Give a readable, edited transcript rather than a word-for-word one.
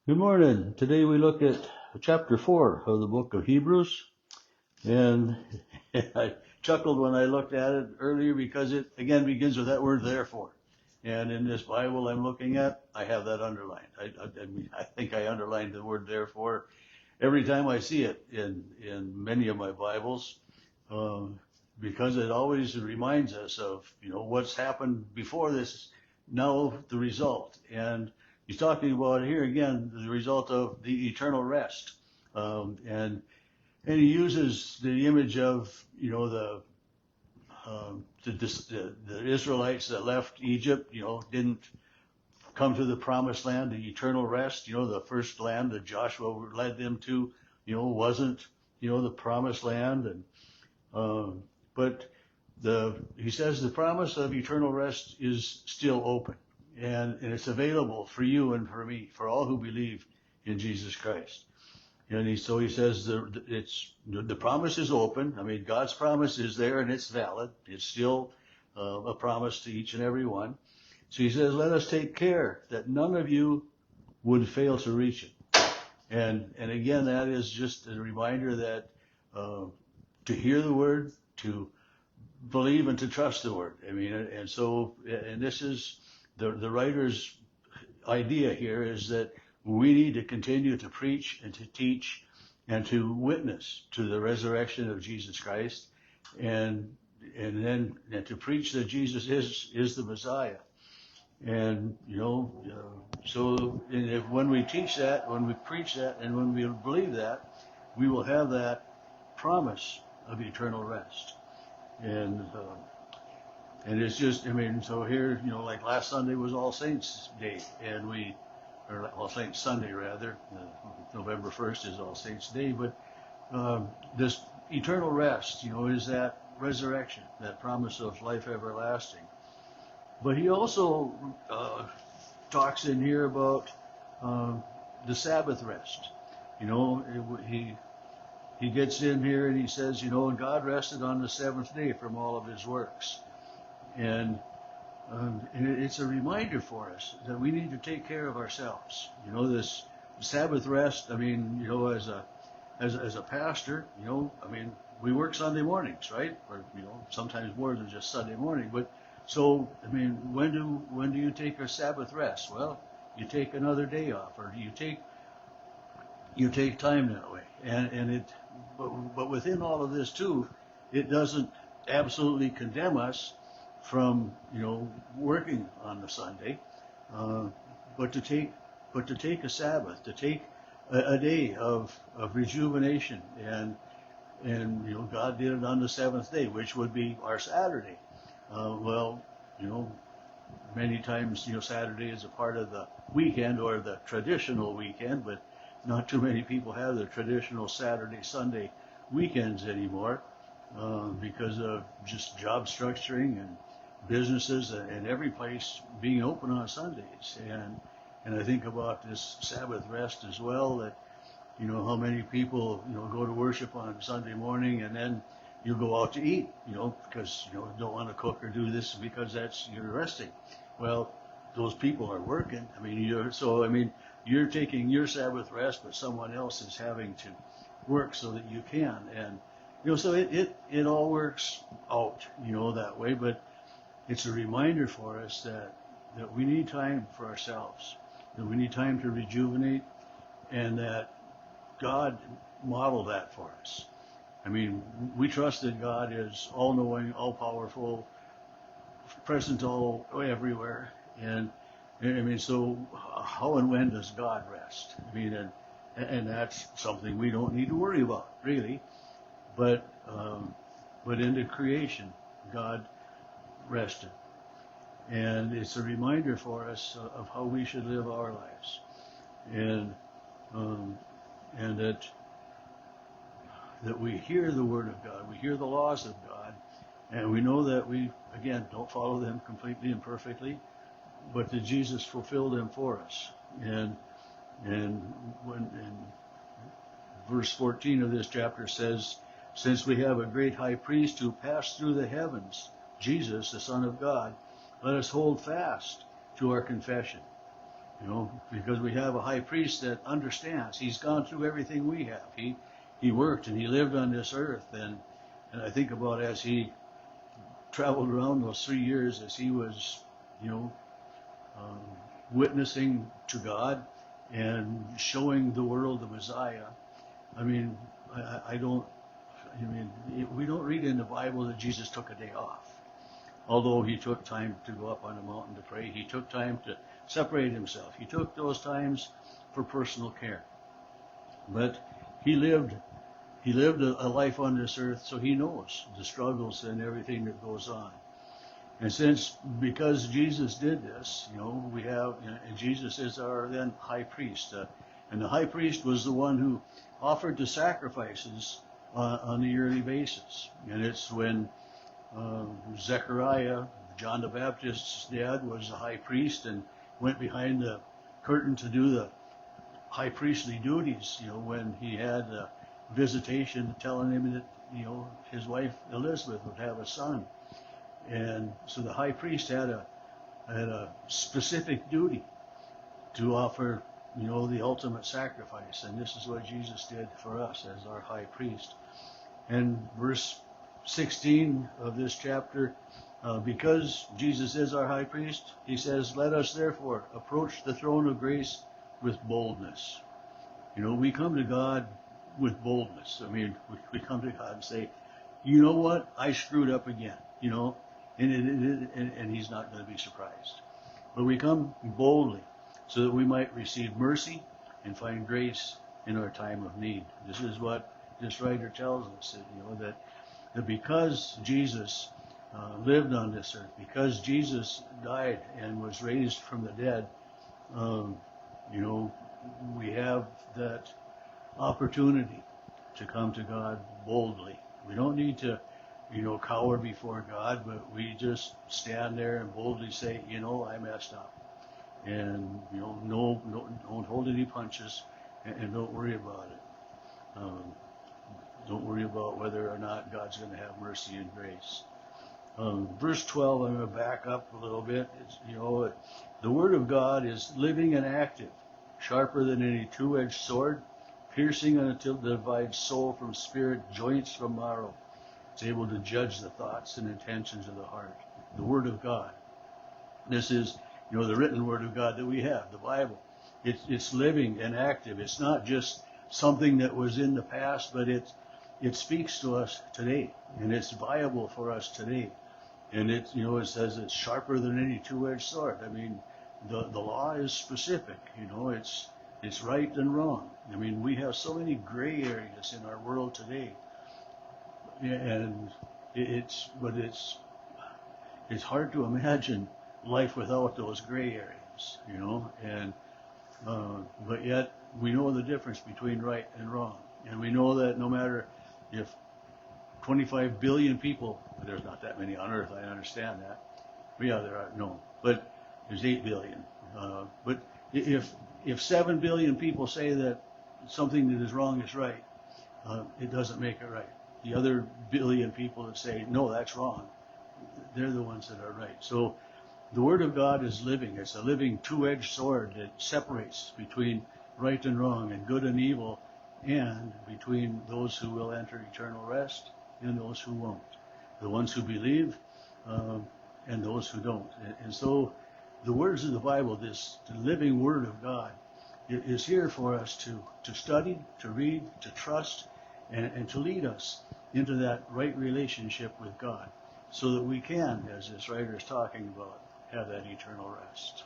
Good morning. Today we look at chapter 4 of the book of Hebrews. And I chuckled when I looked at it earlier because it again begins with that word therefore. And in this Bible I'm looking at, I have that underlined. I think I underlined the word therefore every time I see it in many of my Bibles, um, because it always reminds us of what's happened before this, now the result. And he's talking about here again the result of the eternal rest, and he uses the image of the Israelites that left Egypt, didn't come to the promised land, the eternal rest, the first land that Joshua led them to, wasn't, the promised land. And, but he says the promise of eternal rest is still open, and it's available for you and for me, for all who believe in Jesus Christ. And so he says the promise is open. I mean, God's promise is there and it's valid. It's still a promise to each and every one. So he says, let us take care that none of you would fail to reach it. And again, that is just a reminder that to hear the word, to believe and to trust the word. I mean, and this is the writer's idea here is that we need to continue to preach and to teach and to witness to the resurrection of Jesus Christ, and then to preach that Jesus is the Messiah. And when we teach that, when we preach that, and when we believe that, we will have that promise of eternal rest. And it's just, I mean, so here, like last Sunday was All Saints Day, or All Saints Sunday rather. November 1st is All Saints Day, but this eternal rest, is that resurrection, that promise of life everlasting. But he also talks in here about the Sabbath rest. He gets in here and he says, and God rested on the seventh day from all of his works. And it's a reminder for us that we need to take care of ourselves. This Sabbath rest. I mean, as a pastor, I mean, we work Sunday mornings, right? Or sometimes more than just Sunday morning. But so, I mean, when do you take a Sabbath rest? Well, you take another day off, or you take time that way. But within all of this too, it doesn't absolutely condemn us from working on the Sunday, but to take a Sabbath, to take a day of rejuvenation, and God did it on the seventh day, which would be our Saturday. Well, many times Saturday is a part of the weekend or the traditional weekend, but not too many people have the traditional Saturday Sunday weekends anymore, because of just job structuring and businesses and every place being open on Sundays. And I think about this Sabbath rest as well, that how many people go to worship on Sunday morning and then you go out to eat, because don't want to cook or do this because you're resting. Well, those people are working. I mean, you're taking your Sabbath rest, but someone else is having to work so that you can. And so it all works out that way. But it's a reminder for us that we need time for ourselves, that we need time to rejuvenate, and that God modeled that for us. I mean, we trust that God is all-knowing, all-powerful, present all everywhere. And I mean, so how and when does God rest? I mean, and that's something we don't need to worry about, really. But in the creation, God rested. And it's a reminder for us of how we should live our lives. And that we hear the Word of God, we hear the laws of God, and we know that we, again, don't follow them completely and perfectly, but that Jesus fulfilled them for us. And when verse 14 of this chapter says, since we have a great high priest who passed through the heavens, Jesus, the Son of God, let us hold fast to our confession. because we have a high priest that understands. He's gone through everything we have. He worked and he lived on this earth, and I think about as he traveled around those 3 years, as he was, um, witnessing to God and showing the world the Messiah. I mean, I don't. I mean, we don't read in the Bible that Jesus took a day off. Although he took time to go up on a mountain to pray, he took time to separate himself. He took those times for personal care. But he lived a life on this earth, so he knows the struggles and everything that goes on. And because Jesus did this, we have, and Jesus is our then high priest. And the high priest was the one who offered the sacrifices on a yearly basis. And it's when Zechariah, John the Baptist's dad, was the high priest and went behind the curtain to do the high priestly duties, when he had a visitation telling him that, his wife Elizabeth would have a son. And so the high priest had a specific duty to offer, the ultimate sacrifice. And this is what Jesus did for us as our high priest. And verse 16 of this chapter, because Jesus is our high priest, he says, let us therefore approach the throne of grace with boldness. We come to God with boldness. I mean, we come to God and say, you know what? I screwed up again, and he's not going to be surprised. But we come boldly so that we might receive mercy and find grace in our time of need. This is what this writer tells us, that because Jesus lived on this earth, because Jesus died and was raised from the dead, we have that opportunity to come to God boldly. We don't need to, cower before God, but we just stand there and boldly say, I messed up. And, don't hold any punches and don't worry about it. Don't worry about whether or not God's going to have mercy and grace. Verse 12, I'm going to back up a little bit. The Word of God is living and active, sharper than any two-edged sword, piercing until it divides soul from spirit, joints from marrow. It's able to judge the thoughts and intentions of the heart. The Word of God. This is, the written Word of God that we have, the Bible. It's living and active. It's not just something that was in the past, but it speaks to us today, and it's viable for us today. And it says it's sharper than any two-edged sword. I mean, the law is specific. It's right and wrong. I mean, we have so many gray areas in our world today, and it's hard to imagine life without those gray areas, and but yet we know the difference between right and wrong, and we know that no matter if 25 billion people, there's not that many on Earth, I understand that. Yeah, there are, no, but there's 8 billion. But if 7 billion people say that something that is wrong is right, it doesn't make it right. The other billion people that say, no, that's wrong, they're the ones that are right. So the Word of God is living. It's a living two-edged sword that separates between right and wrong and good and evil, and between those who will enter eternal rest and those who won't. The ones who believe and those who don't. And so the words of the Bible, this living Word of God, is here for us to study, to read, to trust, and to lead us into that right relationship with God, so that we can, as this writer is talking about, have that eternal rest.